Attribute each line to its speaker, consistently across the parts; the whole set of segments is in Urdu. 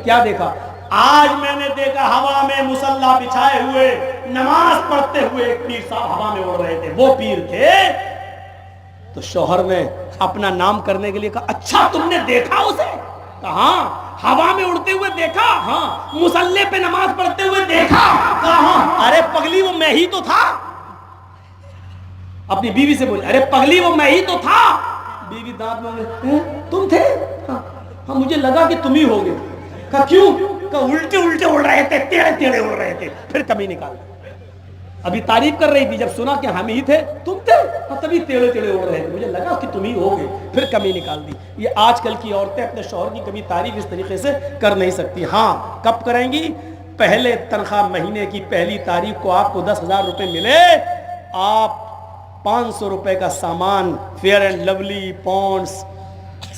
Speaker 1: کیا دیکھا؟ آج میں نے دیکھا ہوا میں مصلی بچھائے ہوئے نماز پڑھتے ہوئے ایک پیر صاحب ہوا میں اڑ رہے تھے. وہ پیر تھے. تو شوہر نے اپنا نام کرنے کے لیے کہا اچھا تم نے دیکھا اسے؟ کہا ہاں. ہوا میں اڑتے ہوئے دیکھا؟ ہاں. مصلی پہ نماز پڑھتے ہوئے دیکھا؟ کہا ہاں. ارے پگلی وہ میں ہی تو تھا. اپنی بیوی سے بولی ارے پگلی وہ میں ہی تو تھا. بیوی دانت میں تم تھے؟ ہاں مجھے لگا کہ تم ہی ہوگے. کہا کیوں؟ کہا الٹے الٹے اڑ رہے تھے, ٹیڑے ٹیڑے اڑ رہے تھے. پھر کمی نکال. ابھی تعریف کر رہی تھی, جب سنا کہ ہم ہی تھے. تم تھے؟ تبھی ٹیڑے ٹیڑے اڑ رہے تھے, مجھے لگا کہ تم ہی ہوگے. پھر کمی نکال دی. یہ آج کل کی عورتیں اپنے شوہر کی کبھی تعریف اس طریقے سے کر نہیں سکتی. ہاں کب کریں گی؟ پہلے تنخواہ مہینے کی پہلی تاریخ کو آپ کو 10,000 روپے ملے, آپ 500 روپے کا سامان Fair and Lovely, Pond's,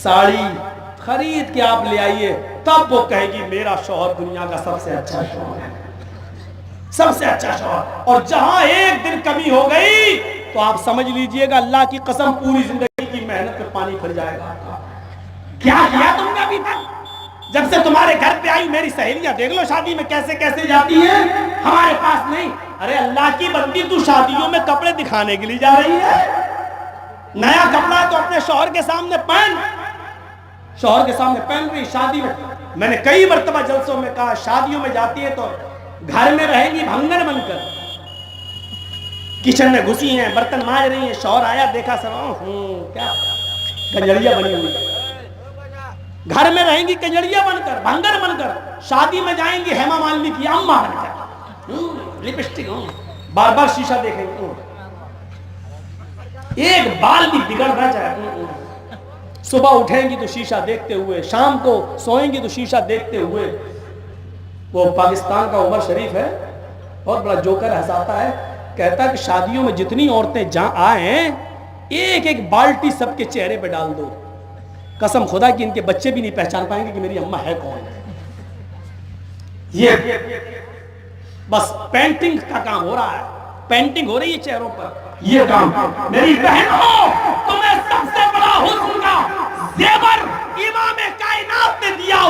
Speaker 1: sari خرید کے آپ لے آئیے, تب وہ کہے گی میرا شوہر دنیا کا سب سے اچھا شوہر ہے, سب سے اچھا شوہر. اور جہاں ایک دن کمی ہو گئی تو آپ سمجھ لیجئے گا اللہ کی قسم پوری زندگی کی محنت پہ پانی پھر جائے گا. کیا کیا تم نے ابھی تک؟ جب سے تمہارے گھر پہ آئی میری سہیلیاں دیکھ لو شادی میں کیسے کیسے جاتی ہیں, ہمارے پاس نہیں. ارے اللہ کی بندی تو شادیوں میں کپڑے دکھانے کے لیے جا رہی ہے. نیا کپڑا تو اپنے شوہر کے سامنے پہن, شوہر کے سامنے پہن رہی. شادی میں نے کئی مرتبہ جلسوں میں کہا شادیوں میں جاتی ہے تو گھر میں رہیں گی بھنگر بن کر, کچن میں گھسی ہیں, برتن مانج رہی ہیں. شوہر آیا دیکھا سب کیا کنجڑیا بنی ہوئی. گھر میں رہیں گی کنجڑیا بن کر, بھنگر بن کر. شادی میں جائیں گی ہیما مالنی کی اماں بن کر, لپسٹک بار بار شیشہ دیکھیں گے, ایک بال بھی بگڑ نہ جائے. صبح اٹھیں گی تو شیشہ دیکھتے ہوئے, شام کو سوئیں گی تو شیشہ دیکھتے ہوئے. وہ پاکستان کا عمر شریف ہے, بہت بڑا جوکر ہنساتا ہے, کہتا ہے کہ شادیوں میں جتنی عورتیں جہاں آئیں ایک ایک بالٹی سب کے چہرے پہ ڈال دو, قسم خدا کہ ان کے بچے بھی نہیں پہچان پائیں گے کہ میری اماں ہے کون. یہ بس پینٹنگ کا کام ہو رہا ہے, پینٹنگ ہو رہی ہے چہروں پر. یہ کام میری بہنوں تمہیں سب سے بڑا حسن کا زیور امام کائنات نے دیا,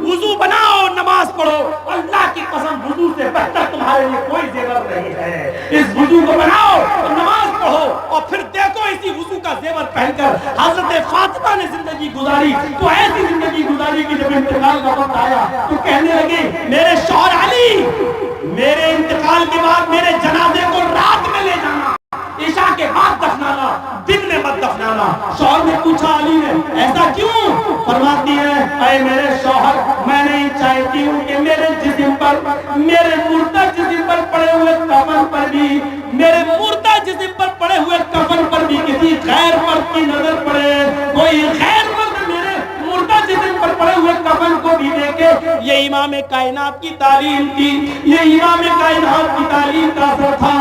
Speaker 1: وضو بناؤ نماز پڑھو. اللہ کی قسم وضو سے بہتر تمہارے لیے کوئی زیور نہیں ہے. اس وضو کو بناؤ اور نماز پڑھو, اور پھر دیکھو اسی وضو کا زیور پہن کر حضرت فاطمہ نے زندگی گزاری. تو ایسی زندگی گزاری کہ جب انتقال کا وقت آیا تو کہنے لگے میرے شوہر علی, میرے انتقال کے بعد میرے جنازے کو رات میں لے جانا, عشاء کے بعد دفنانا, دن میں مت دفنانا. شوہر نے پوچھا علی نے ایسا کیوں؟ فرماتی ہے اے میرے شوہر میں نہیں چاہتی ہوں کہ میرے جسم پر, میرے مردہ جسم پر پڑے ہوئے کفن پر بھی, میرے مردہ جسم پر پڑے ہوئے کفن پر بھی کسی غیر مرد کی نظر پڑے. کوئی غیر مرد میرے مردہ جسم پر پڑے ہوئے کفن کو بھی دیکھے. یہ امام کائنات کی تعلیم تھی, یہ امام کائنات کی تعلیم کا اثر تھا.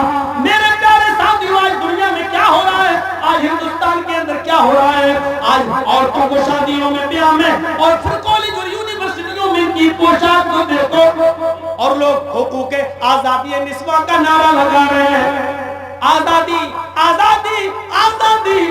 Speaker 1: میرے پیارے ساتھیوں آج دنیا میں کیا ہو رہا ہے, آج ہندوستان کے اندر کیا ہو رہا ہے؟ آج عورتوں کو شادیوں میں, بیاہ میں اور پھر کالج اور یونیورسٹیوں میں ان کی پوشاک کو دیکھو, اور لوگ حقوق آزادی نسواں کا نعرہ لگا رہے ہیں. آزادی آزادی آزادی.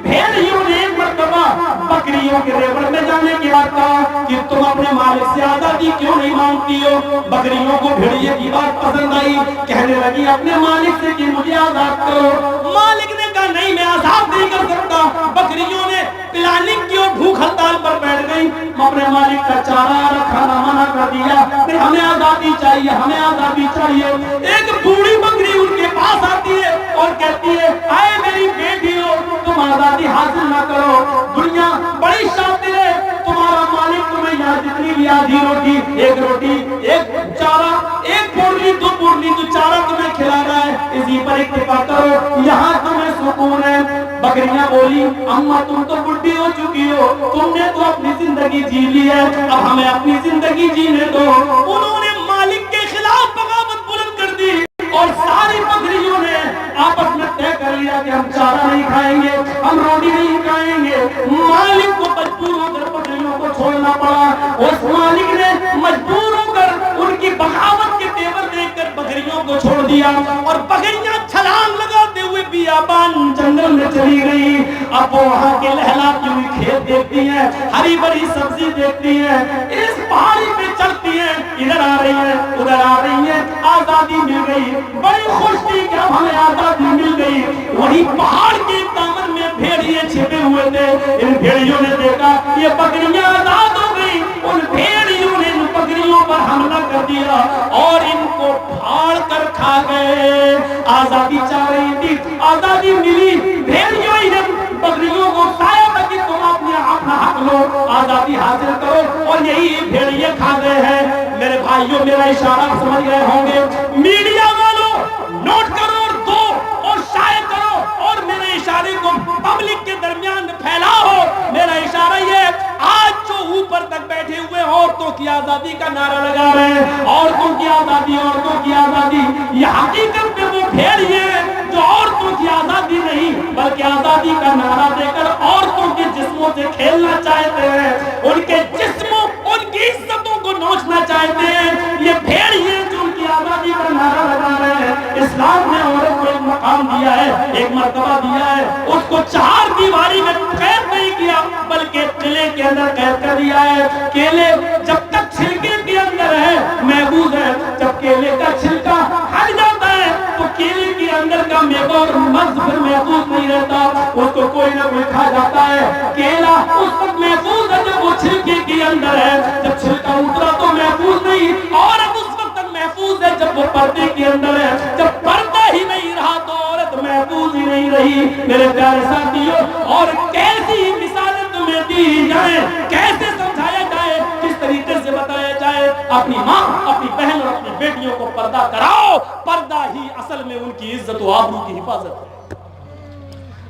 Speaker 1: بھیڑیوں نے ایک مرتبہ بکریوں کے ریوڑ میں جانے کی بات کہا کہ تم اپنے مالک سے آزادی کیوں نہیں مانگتی ہو؟ بکریوں کو بھیڑیے کی بات پسند آئی, کہنے لگی اپنے مالک سے کہ مجھے آزاد کرو. مالک نے کہا نہیں میں آزاد نہیں کر سکتا. بکریوں نے پلاننگ کی اور بھوک ہڑتال پر بیٹھ گئی. اپنے مالک کا چارہ کھانا منع کر دیا, ہمیں آزادی چاہیے, ہمیں آزادی چاہیے. ایک بوڑھی بکری ان کے پاس آتی ہے اور کہتی ہے اے میری بیٹیوں تم آزادی حاصل نہ کرو, دنیا بڑی شاطر ہے, تمہارا مالک تمہیں یہاں جتنی بھی آدھی روٹی, ایک روٹی, ایک چارہ, ایک پورلی, دو پورلی جو چارہ تمہیں کھلا رہا ہے اسی پر اکتفا کرو, یہاں تمہیں سکون ہے. بکریاں بولی اماں تم تو بڑھی ہو چکی ہو, تم نے تو اپنی زندگی جی لی ہے, اب ہمیں اپنی زندگی جینے دو. انہوں نے مالک کے خلاف بغاوت بلند کر دی اور ساری بکریوں نے آپس میں طے کر لیا کہ ہم چارہ نہیں کھائیں گے, ہم روٹی نہیں کھائیں گے. مالک کو مجبور ہو کر بکریوں کو چھوڑنا پڑا. اس مالک نے مجبور ہو کر ان کی بغاوت کے تیور دیکھ کر بکریوں کو چھوڑ دیا اور بکریاں چھلانگ لگاتے ہوئے بیابان جنگل میں چلی گئی. اب وہ وہاں کے لہلاتی ہوئی کھیت دیکھتی ہیں, ہری بھری سبزی دیکھتی ہیں, اس پہاڑی گئی, بڑی خوش تھی کہ اب ہمیں آزادی مل گئی. وہی پہاڑ کے دامن میں بھیڑیے چھپے ہوئے تھے. ان بھیڑیوں نے دیکھا یہ بکریاں آزاد ہو گئی. ان بھیڑیوں نے ان بکریوں پر حملہ کر دیا اور ان کو پھاڑ کر کھا گئے. آزادی چاہ رہی تھی, آزادی ملی, بھیڑیوں ہی نے بکریوں کو کھایا تھا کہ تم اپنا حق لو, آزادی حاصل کرو, اور یہی بھیڑیے کھا گئے ہیں. میرے بھائیوں میرا اشارہ سمجھ گئے ہوں گے. میڈیا والوں نوٹ کرو اور دو اور شائع کرو اور میرے اشارے کو پبلک کے درمیان پھیلاؤ. میرا اشارہ یہ, آج جو اوپر تک بیٹھے ہوئے عورتوں کی آزادی کا نعرہ لگا رہے ہیں, عورتوں کی آزادی, عورتوں کی آزادی, یہ حقیقت میں وہ بھیڑیے جو عورتوں کی آزادی نہیں بلکہ آزادی کا نعرہ دے کر عورتوں کے جسموں سے کھیلنا چاہتے ہیں, ان کے جسموں, ان کی عزتوں کو نوچنا چاہتے ہیں. یہ بھیڑیے جو ان کی آزادی کا نعرہ لگا رہے ہیں. اسلام نے عورت کو ایک مقام دیا ہے, ایک مرتبہ دیا ہے. اس کو چار دیواری میں قید نہیں کیا بلکہ قلعے کے اندر قید کر دیا ہے. کیلے جب تک چھلکے کے اندر ہے محفوظ ہے, جب کیلے کا چھلکا ہٹ جاتا ہے تو کیلے کے اندر کا میوہ اور مغز پھر محفوظ نہیں رہتا, اس کو کوئی نہ کوئی کھا جاتا ہے. کیلا اس وقت محفوظ ہے جب وہ چھلکے کے اندر ہے, جب چھلکا اترا تو محفوظ نہیں. عورت اس وقت تک محفوظ ہے جب وہ پردے کے اندر ہے, جب پردہ ہی نہیں رہا تو عورت محفوظ ہی نہیں رہی. میرے پیارے ساتھیوں, اور کیسی مثالیں تمہیں دی جائیں, کیسے سمجھایا جائے, کس طریقے سے بتایا جائے. اپنی ماں, اپنی بہن اور اپنی بیٹیوں کو پردہ کراؤ. پردہ ہی اصل میں ان کی عزت و آبرو کی حفاظت ہے,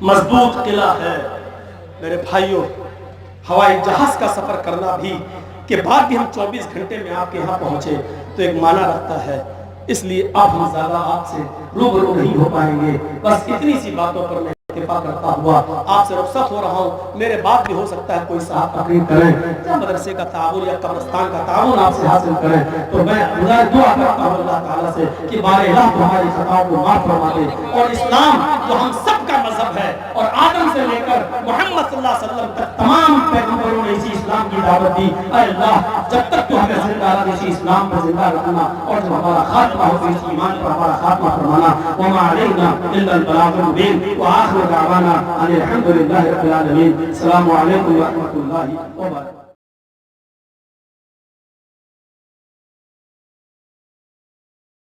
Speaker 1: مضبوط قلعہ ہے. میرے بھائیوں, ہوائی جہاز کا سفر کرنا بھی کہ بعد بھی ہم 24 گھنٹے میں آپ کے یہاں پہنچے تو ایک معنی رکھتا ہے. اس لیے اب ہم زیادہ آپ سے روبرو نہیں ہو پائیں گے. بس اتنی سی باتوں پر میں اتفاق کرتا ہوا آپ سے رخصت ہو رہا ہوں. میرے بعد بھی ہو سکتا ہے کوئی صاحب تقریر کریں یا مدرسے کا تعاون یا قبرستان کا تعاون آپ سے حاصل کریں, تو میں دعا کرتا ہوں اللہ تعالیٰ سے کہ بارے اللہ تمہاری خطاؤں کو معاف فرما دے. اور اسلام جو ہم سب کا مذہب ہے, اور آدم سے لے کر محمد صلی اللہ علیہ وسلم تک تمام پیغمبروں نے اسی اسلام کی دعوت دی. اے اللہ, جب تک تو ہمیں زندہ رکھنا, اسی اسلام پر زندہ رکھنا, اور جب ہمارا خاتمہ ہو تو اسی ایمان پر ہمارا خاتمہ فرمانا. وما علینا الا البلاغ المبین, وآخر دعوانا ان الحمد للہ رب العالمین. السلام علیکم ورحمۃ اللہ وبرکاتہ.